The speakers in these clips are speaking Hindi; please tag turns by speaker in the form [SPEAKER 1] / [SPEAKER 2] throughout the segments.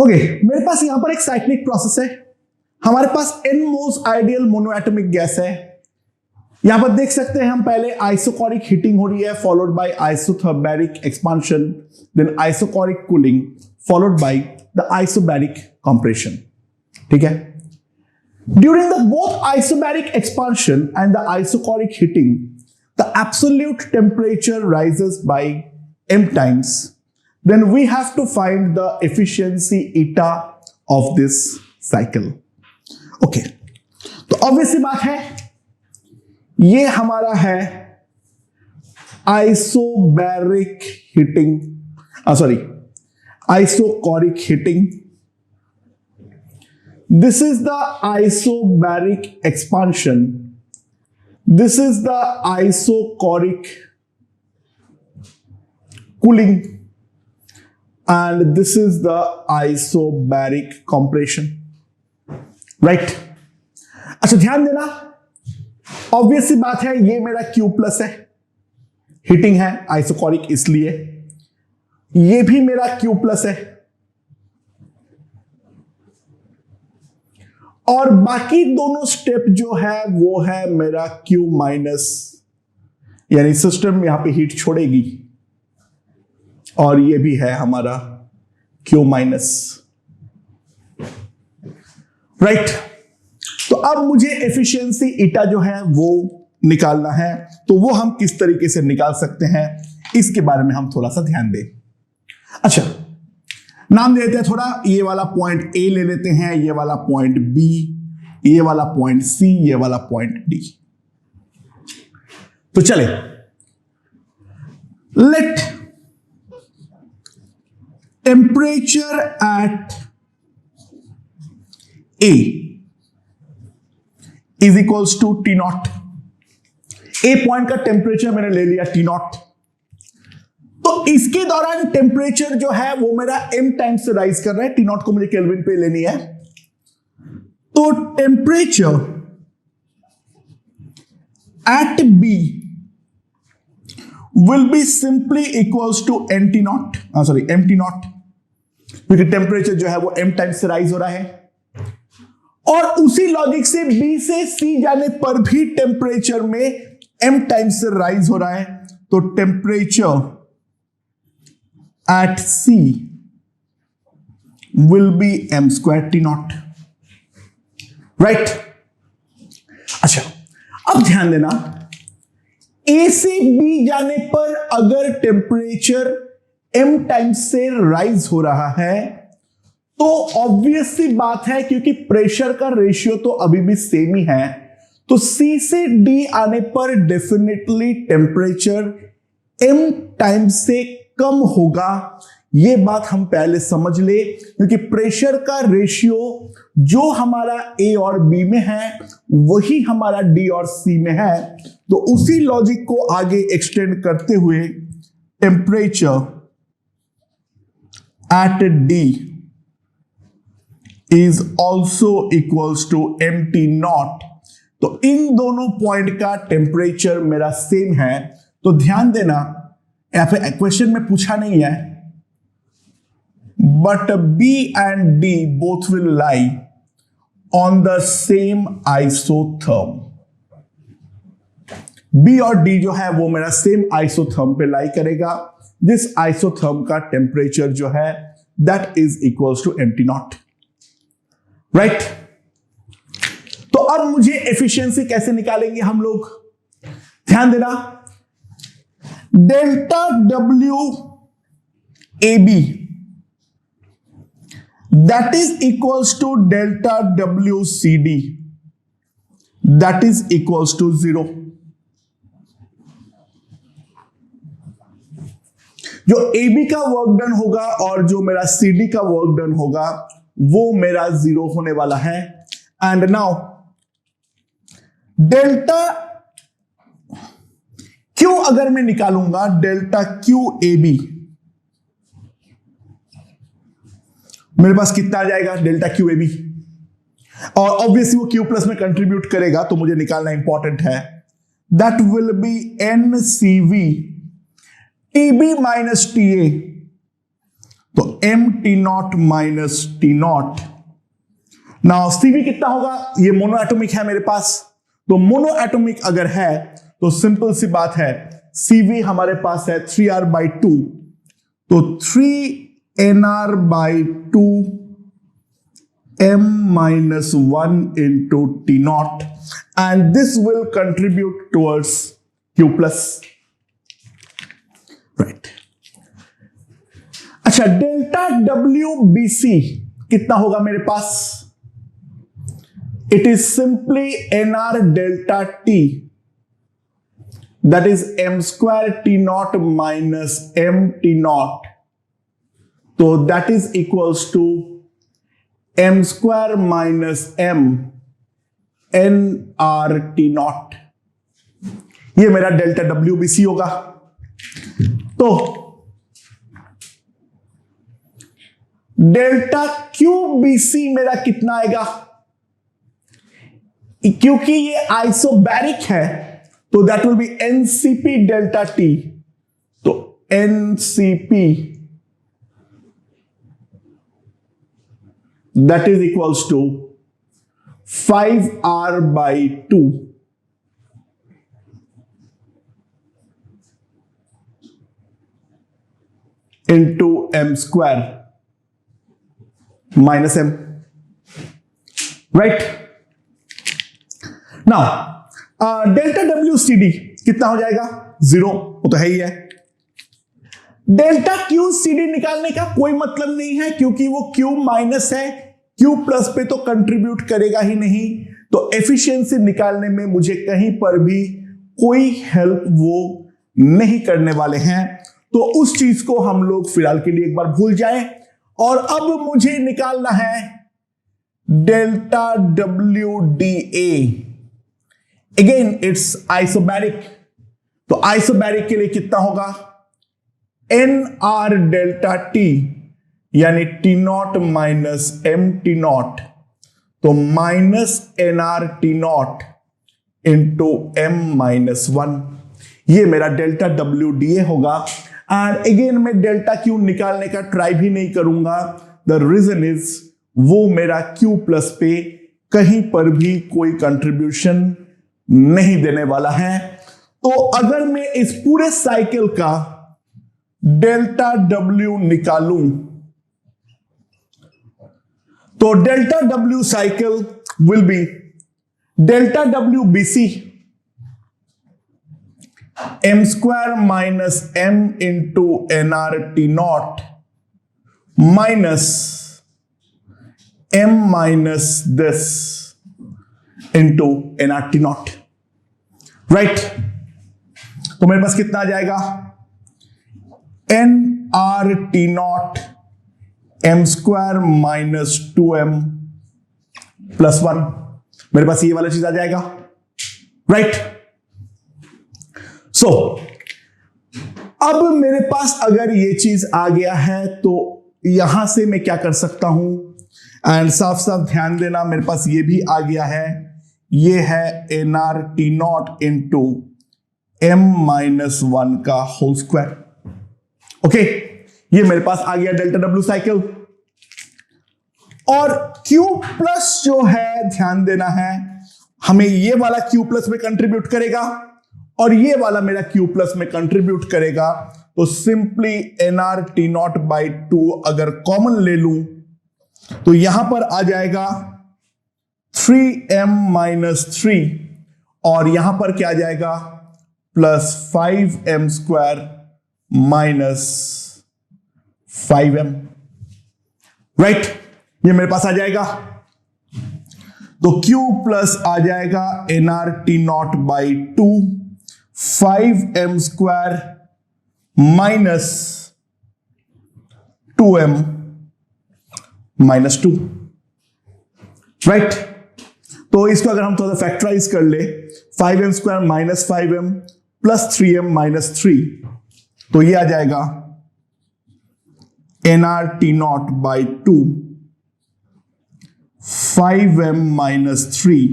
[SPEAKER 1] ओके, मेरे पास यहां पर एक साइक्लिक प्रोसेस है, हमारे पास n moles ideal monoatomic gas है। यहां पर देख सकते हैं हम पहले आइसोकोरिक हीटिंग हो रही है followed by isothermal expansion, then isochoric cooling followed by the isobaric compression. ठीक है, during the both isobaric expansion and the isochoric heating, the absolute temperature rises by m times. Then we have to find the efficiency eta of this cycle. Okay, तो obvious बात है, ये हमारा है isobaric heating, isochoric heating. This is the isobaric expansion. This is the isochoric cooling. And this is the isobaric compression. Right? अच्छा, ध्यान देना, ऑब्वियस सी बात है, ये मेरा Q प्लस है, हीटिंग है आइसोकोरिक, इसलिए ये भी मेरा Q प्लस है, और बाकी दोनों स्टेप जो है वो है मेरा Q माइनस, यानी सिस्टम यहां पे हीट छोड़ेगी, और ये भी है हमारा Q माइनस। राइट, तो अब मुझे एफिशिएंसी ईटा जो है वो निकालना है, तो वो हम किस तरीके से निकाल सकते हैं, इसके बारे में हम थोड़ा सा ध्यान दें। अच्छा, नाम दे देते हैं थोड़ा, ये वाला पॉइंट ए ले लेते हैं, ये वाला पॉइंट बी, ये वाला पॉइंट सी, ये वाला पॉइंट डी। तो चले, let temperature at A is equals to T naught. A point का टेम्परेचर मैंने ले लिया टी नॉट, तो इसके दौरान टेम्परेचर जो है वो मेरा m टाइम्स से राइज कर रहा है, टी नॉट को मुझे केल्विन पे लेनी है, तो temperature at b will be simply equals to N T naught, M T naught, क्योंकि टेम्परेचर जो है वो m टाइम्स से राइज हो रहा है, और उसी लॉजिक से b से c जाने पर भी टेम्परेचर में m टाइम्स से राइज हो रहा है, तो temperature at C will be m square T naught. Right? अच्छा, अब ध्यान देना, A से B जाने पर अगर टेम्परेचर m टाइम्स से राइज हो रहा है, तो ऑब्वियस सी बात है, क्योंकि प्रेशर का रेशियो तो अभी भी सेम ही है, तो C से D आने पर डेफिनेटली टेम्परेचर m टाइम्स से कम होगा। ये बात हम पहले समझ ले, क्योंकि प्रेशर का रेशियो जो हमारा A और B में है वही हमारा D और C में है, तो उसी लॉजिक को आगे एक्सटेंड करते हुए temperature at D is also equals to mt naught. तो इन दोनों पॉइंट का टेम्परेचर मेरा सेम है, तो ध्यान देना, यहां पे क्वेश्चन में पूछा नहीं है, but B and D both will lie on the same isotherm. B और D जो है वो मेरा सेम आइसोथर्म पे लाई करेगा, जिस आइसोथर्म का टेम्परेचर जो है that is equals to M T naught. Right, तो अब मुझे एफिशिएंसी कैसे निकालेंगे हम लोग, ध्यान देना, delta W AB that is equals to delta W CD that is equals to 0। जो AB का वर्क डन होगा और जो मेरा CD का वर्क डन होगा वो मेरा 0 होने वाला है। एंड नाउ डेल्टा Q अगर मैं निकालूंगा, डेल्टा Q AB, मेरे पास कितना आ जाएगा, डेल्टा Q AB, और ऑब्वियसली वो Q प्लस में कंट्रीब्यूट करेगा, तो मुझे निकालना इंपॉर्टेंट है, that will be NCV TB minus TA, तो M T naught minus T naught. Now CV कितना होगा, ये मोनो एटॉमिक है मेरे पास, तो मोनो एटॉमिक अगर है तो सिंपल सी बात है, सीवी हमारे पास है 3r/2, तो 3nr/2 m minus 1 into T naught, and this will contribute towards Q plus. Right. अच्छा, डेल्टा WBC कितना होगा मेरे पास? It is simply nr delta T, that is m square T naught minus m T naught. So that is equals to m square minus m n r T naught. ये मेरा डेल्टा WBC होगा। तो डेल्टा QBC मेरा कितना आएगा? क्योंकि ये आइसोबैरिक है तो that will B NCP delta T, तो NCP that is equals to 5r/2 into m square minus m, right? Now delta WCD कितना हो जाएगा? 0, वो तो है ही है। डेल्टा QCD निकालने का कोई मतलब नहीं है क्योंकि वो Q माइनस है, Q प्लस पे तो कंट्रीब्यूट करेगा ही नहीं, तो एफिशिएंसी निकालने में मुझे कहीं पर भी कोई हेल्प वो नहीं करने वाले हैं, तो उस चीज को हम लोग फिलहाल के लिए एक बार भूल जाएं। और अब मुझे निकालना है delta WDA। Again it's isobaric, तो आइसोबैरिक के लिए कितना होगा? NR डेल्टा T यानी T naught minus M T naught, तो minus NR T naught into M minus 1, ये मेरा डेल्टा WDA होगा। एंड अगेन मैं डेल्टा Q निकालने का ट्राई भी नहीं करूंगा, द रीजन इज वो मेरा Q प्लस पे कहीं पर भी कोई कंट्रीब्यूशन नहीं देने वाला है। तो अगर मैं इस पूरे साइकिल का डेल्टा W निकालूं तो delta W cycle will be delta WBC m square minus m into nr T naught minus m minus this into nr T naught, right? तो मेरे पास कितना आ जाएगा? nr T naught m square minus 2m plus 1, मेरे पास ये वाला चीज आ जाएगा, right? सो अब मेरे पास अगर ये चीज आ गया है तो यहां से मैं क्या कर सकता हूं, एंड साफ साफ ध्यान देना, मेरे पास ये भी आ गया है, ये है nr T naught into m minus 1 का होल स्क्वायर। ओके, ये मेरे पास आ गया डेल्टा W साइकिल। और Q प्लस जो है, ध्यान देना है, हमें ये वाला Q प्लस में कंट्रीब्यूट करेगा और ये वाला मेरा Q प्लस में कंट्रीब्यूट करेगा, तो simply nr T naught by 2 अगर कॉमन ले लूं तो यहां पर आ जाएगा 3m माइनस 3, और यहां पर क्या आ जाएगा? Plus 5m square minus 5m, right? ये मेरे पास आ जाएगा, तो Q प्लस आ जाएगा nr T naught by 2 5m square minus 2m minus 2, right? तो इसको अगर हम थोड़ा फैक्टराइज कर ले, 5m square minus 5m plus 3m minus 3, तो ये आ जाएगा nr T naught by 2 5m minus 3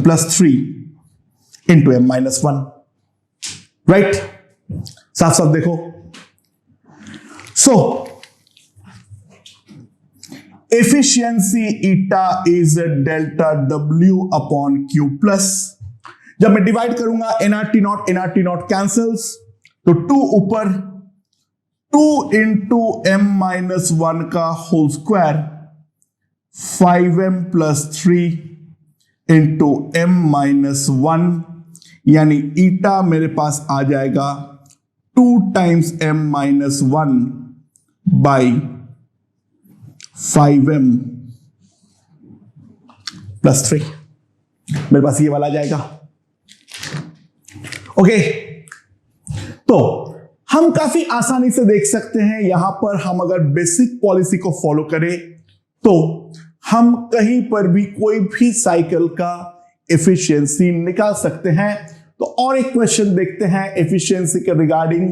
[SPEAKER 1] plus 3 into m minus 1, right? साफ साफ देखो, so efficiency eta is delta W upon Q plus, जब मैं डिवाइड करूंगा एनआरटी नॉट कैंसल्स, तो 2 ऊपर 2 इंटू एम माइनस 1 का whole square 5m plus 3 into M minus 1, यानी ईटा मेरे पास आ जाएगा 2 times m minus 1 by 5m plus 3, मेरे पास ये वाला आ जाएगा। ओके, तो हम काफी आसानी से देख सकते हैं यहां पर हम अगर बेसिक पॉलिसी को फॉलो करें तो हम कहीं पर भी कोई भी साइकिल का एफिशिएंसी निकाल सकते हैं। तो और एक क्वेश्चन देखते हैं एफिशिएंसी के रिगार्डिंग।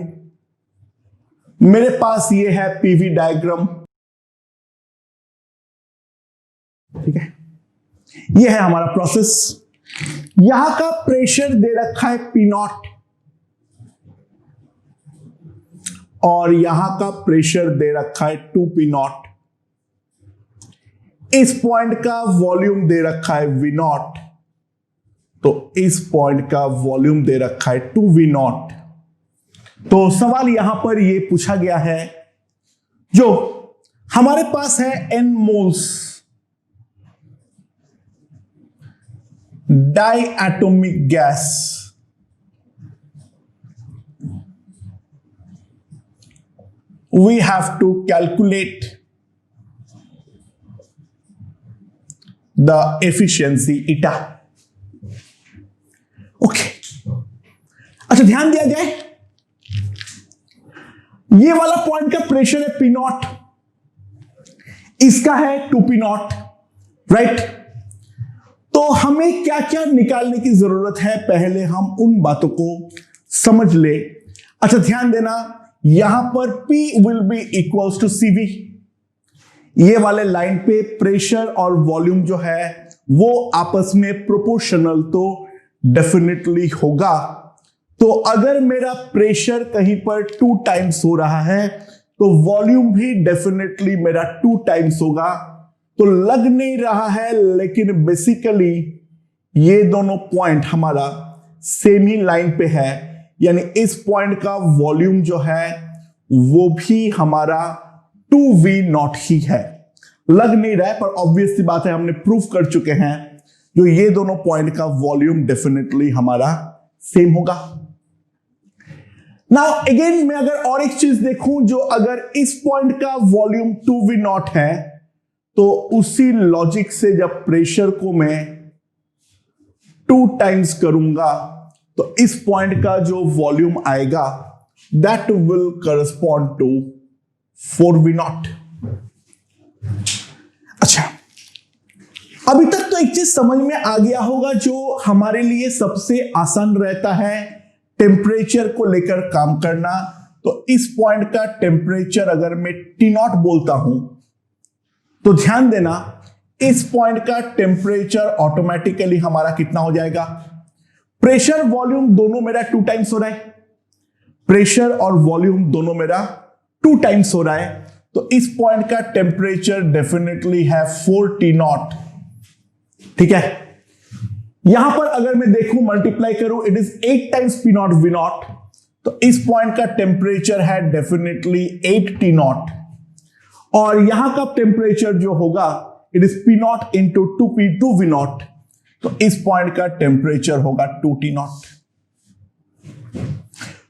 [SPEAKER 1] मेरे पास ये है पीवी डायग्राम, ठीक है, ये है हमारा प्रोसेस। यहां का प्रेशर दे रखा है पी नॉट और यहां का प्रेशर दे रखा है 2p नॉट। इस पॉइंट का वॉल्यूम दे रखा है v नॉट, तो इस पॉइंट का वॉल्यूम दे रखा है 2v नॉट। तो सवाल यहां पर यह पूछा गया है, जो हमारे पास है n moles diatomic gas, we have to calculate the efficiency eta. Okay. अच्छा, ध्यान दिया जाए, ये वाला पॉइंट का प्रेशर है पी नॉट, इसका है 2p नॉट, राइट। तो हमें क्या क्या निकालने की जरूरत है, पहले हम उन बातों को समझ ले। अच्छा, ध्यान देना, यहां पर P will be equals to CV। ये वाले लाइन पे प्रेशर और वॉल्यूम जो है वो आपस में प्रोपोर्शनल तो डेफिनेटली होगा। तो अगर मेरा प्रेशर कहीं पर 2 टाइम्स हो रहा है तो वॉल्यूम भी डेफिनेटली मेरा 2 टाइम्स होगा। तो लग नहीं रहा है, लेकिन बेसिकली ये दोनों पॉइंट हमारा सेम ही लाइन पे है, यानी इस पॉइंट का वॉल्यूम जो है वो भी हमारा 2v नॉट ही है। लग नहीं रहा है, पर ऑब्वियस सी बात है, हमने प्रूफ कर चुके हैं जो ये दोनों पॉइंट का वॉल्यूम डेफिनेटली हमारा सेम होगा। नाउ अगेन मैं अगर और एक चीज देखूं, जो अगर इस पॉइंट का वॉल्यूम 2v नॉट है तो उसी लॉजिक से जब प्रेशर को मैं 2 टाइम्स करूंगा तो इस पॉइंट का जो वॉल्यूम आएगा that will correspond to 4v naught. अच्छा, अभी तक तो एक चीज समझ में आ गया होगा जो हमारे लिए सबसे आसान रहता है टेम्परेचर को लेकर काम करना। तो इस पॉइंट का टेम्परेचर अगर मैं T नॉट बोलता हूं तो ध्यान देना, इस पॉइंट का टेम्परेचर ऑटोमेटिकली हमारा कितना हो जाएगा, प्रेशर वॉल्यूम दोनों मेरा 2 टाइम्स हो रहा है, प्रेशर और वॉल्यूम दोनों मेरा 2 टाइम्स हो रहा है, तो इस पॉइंट का टेम्परेचर डेफिनेटली है 4T नॉट। ठीक है, यहां पर अगर मैं देखूं मल्टीप्लाई करूं, it is 8 times P not V not, तो इस पॉइंट का टेम्परेचर है डेफिनेटली 8T नॉट, और यहां का टेम्परेचर जो होगा it is P not into 2P 2V not, तो इस पॉइंट का टेम्परेचर होगा 2T नॉट।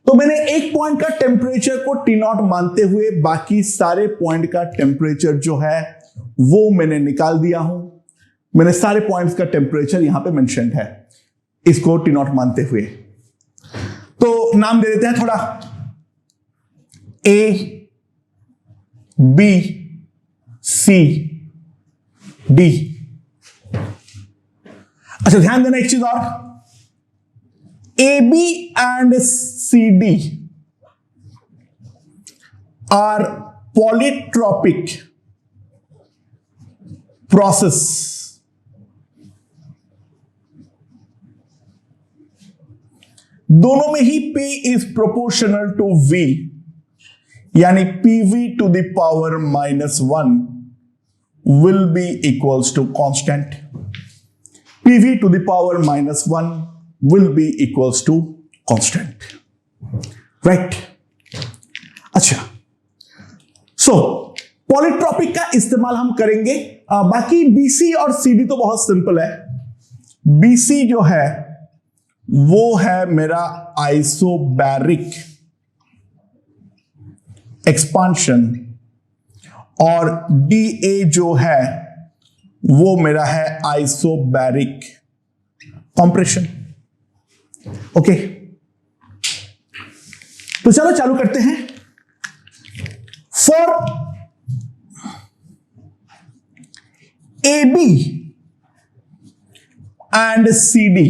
[SPEAKER 1] तो मैंने एक पॉइंट का टेम्परेचर को T नॉट मानते हुए बाकी सारे पॉइंट का टेम्परेचर जो है वो मैंने निकाल दिया हूं। मैंने सारे पॉइंट्स का टेम्परेचर यहां पे मेंशन्ड है, इसको T नॉट मानते हुए। तो नाम दे देते हैं थोड़ा, A, B, C, D। अच्छा, ध्यान देना एक चीज और, AB and CD are polytropic process। दोनों में ही P is proportional to V, यानी PV to the power -1 will be equals to constant. PV to the power -1 will be equals to constant. Right? अच्छा, so पॉलीट्रॉपिक का इस्तेमाल हम करेंगे। बाकी BC और CD तो बहुत सिंपल है। BC जो है वो है मेरा आइसोबैरिक एक्सपांशन और DA जो है वो मेरा है आइसोबैरिक कंप्रेशन। ओके, तो चलो चालू करते हैं। For AB and CD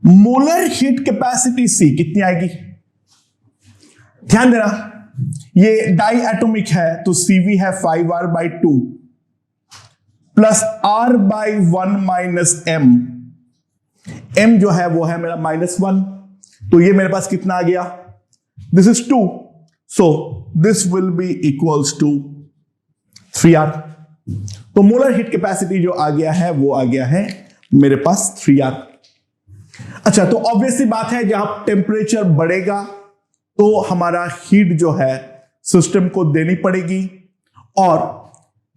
[SPEAKER 1] molar heat capacity C कितनी आएगी? ध्यान देना, ये डाई एटॉमिक है तो CV है 5R/2 plus R/1 minus M। M जो है वो है मेरा -1, तो ये मेरे पास कितना आ गया? This is 2, so this will be equals to 3R। तो मोलर हीट कैपेसिटी जो आ गया है वो आ गया है मेरे पास 3R। अच्छा, तो ऑब्वियसली बात है जहां टेम्परेचर बढ़ेगा तो हमारा हीट जो है सिस्टम को देनी पड़ेगी, और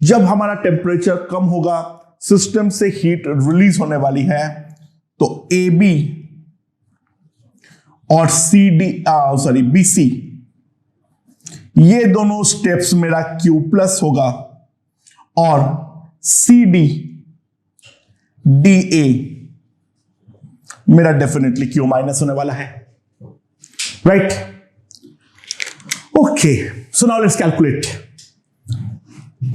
[SPEAKER 1] जब हमारा टेम्परेचर कम होगा सिस्टम से हीट रिलीज होने वाली है। तो AB और BC ये दोनों स्टेप्स मेरा Q प्लस होगा और CD DA मेरा डेफिनेटली Q माइनस होने वाला है। Right? Okay, so now let's calculate.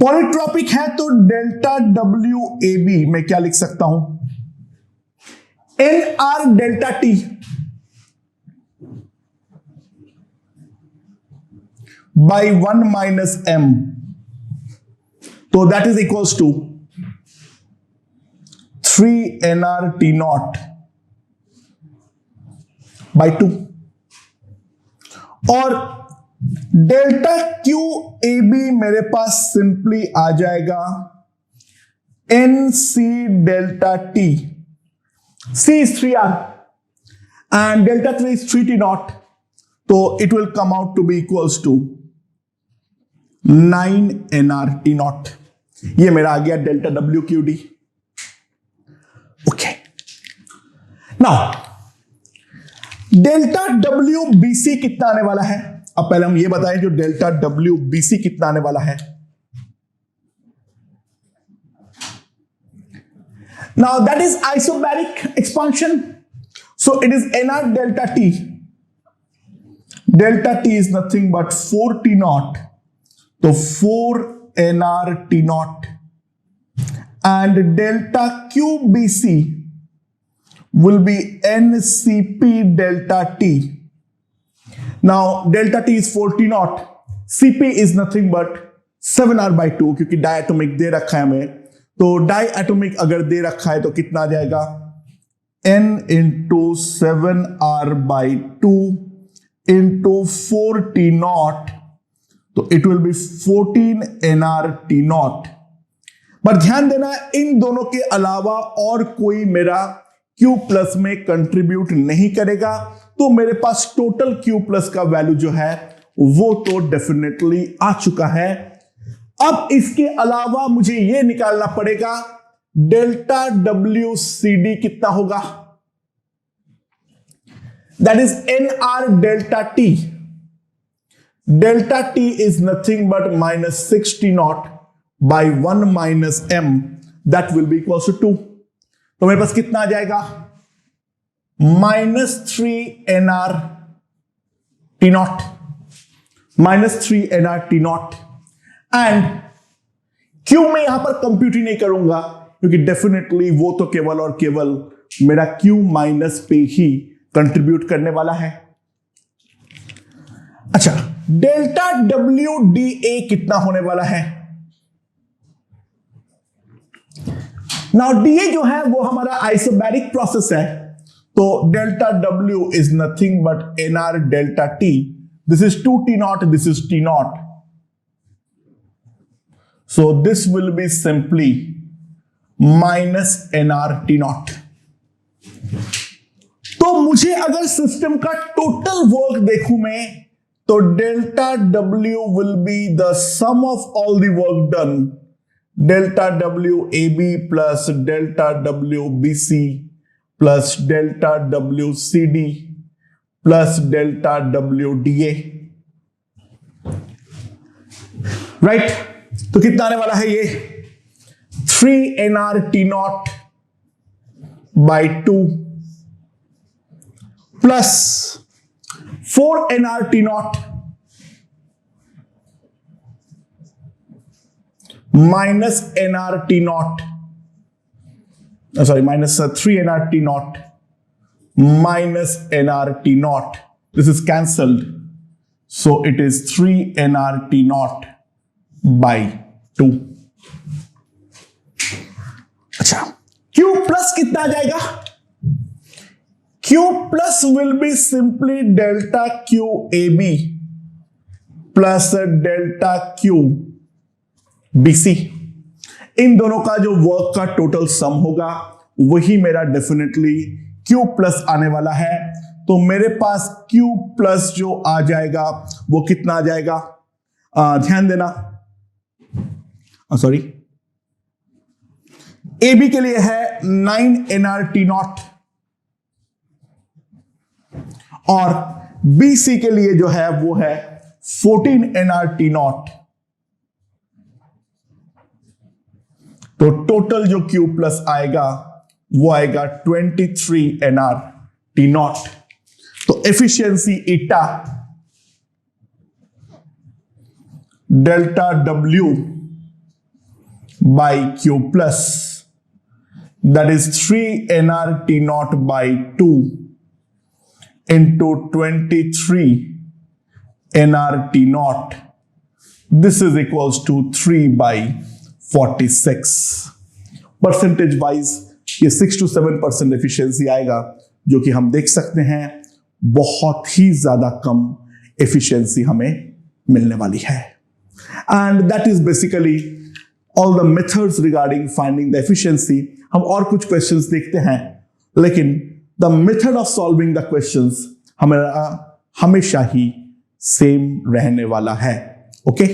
[SPEAKER 1] Polytropic है तो डेल्टा WAB मैं क्या लिख सकता हूं? NR delta T by 1 minus M, तो that is equals to 3NR T naught by 2, और डेल्टा QAB मेरे पास सिंपली आ जाएगा NC delta T। C is 3R and delta 3 is 3T naught, so it will come out to be equals to 9NR T naught। ये मेरा आ गया delta WQD। Okay, now delta WBC कितना आने वाला है? अब पहले हम ये बताएं जो डेल्टा WBC कितना आने वाला है। Now that is isobaric expansion, so it is NR delta T. Delta T is nothing but 4T naught, so 4NR T naught, and delta QBC will be NCP delta T. Now delta T is 4T naught, CP is nothing but 7R/2, क्योंकि डायटोमिक दे रखा है हमें, तो डाई एटॉमिक अगर दे रखा है तो कितना आ जाएगा? N into 7R/2 into 4T naught, तो it will be 14NR T naught। पर ध्यान देना, इन दोनों के अलावा और कोई मेरा Q प्लस में कंट्रीब्यूट नहीं करेगा, तो मेरे पास टोटल Q प्लस का वैल्यू जो है वो तो डेफिनेटली आ चुका है। अब इसके अलावा मुझे यह निकालना पड़ेगा डेल्टा WCD कितना होगा? That is NR delta T। Delta T is nothing but -6T naught by 1 minus M, that will be equal to 2। तो मेरे पास कितना आ जाएगा? -3NR T naught, -3NR T naught। And क्यों मैं यहां पर कंप्यूट ही नहीं करूंगा, क्योंकि डेफिनेटली वो तो केवल और केवल मेरा Q माइनस पे ही कंट्रीब्यूट करने वाला है। अच्छा, डेल्टा WDA कितना होने वाला है? नाउ DA जो है वो हमारा आइसोबैरिक प्रोसेस है, तो delta W is nothing but NR delta T This is 2T naught, this is T naught. So this will be simply minus nRT naught. तो मुझे अगर सिस्टम का टोटल वर्क देखूं मैं, तो delta W will be the sum of all the work done. Delta WAB plus delta WBC plus delta WCD plus delta WDA. Right? तो कितना आने वाला है ये? 3 nRT naught by 2 plus 4 nRT naught minus nRT naught. Sorry, minus 3 nRT naught minus nRT naught. This is cancelled. So it is 3 nRT naught by 2. अच्छा, Q plus कितना आ जाएगा? Q plus will be simply delta QAB plus delta QBC. इन दोनों का जो वर्क का टोटल सम होगा वही मेरा डेफिनेटली Q प्लस आने वाला है. तो मेरे पास Q प्लस जो आ जाएगा वो कितना आ जाएगा? ध्यान देना, सॉरी, AB के लिए है 9 nRT naught और BC के लिए जो है वो है 14 nRT naught. तो टोटल जो Q प्लस आएगा वो आएगा 23 nRT naught. तो efficiency eta delta W by Q plus, that is 3 nRT naught by 2 into 23 nRT naught. This is equals to 3 by 46. Percentage wise ये 6 to 7% एफिशिएंसी आएगा, जो कि हम देख सकते हैं बहुत ही ज्यादा कम एफिशिएंसी हमें मिलने वाली है. And that is basically all the methods regarding finding the efficiency. हम और कुछ क्वेश्चंस देखते हैं, लेकिन the method of solving the questions हमारा हमेशा ही सेम रहने वाला है. ओके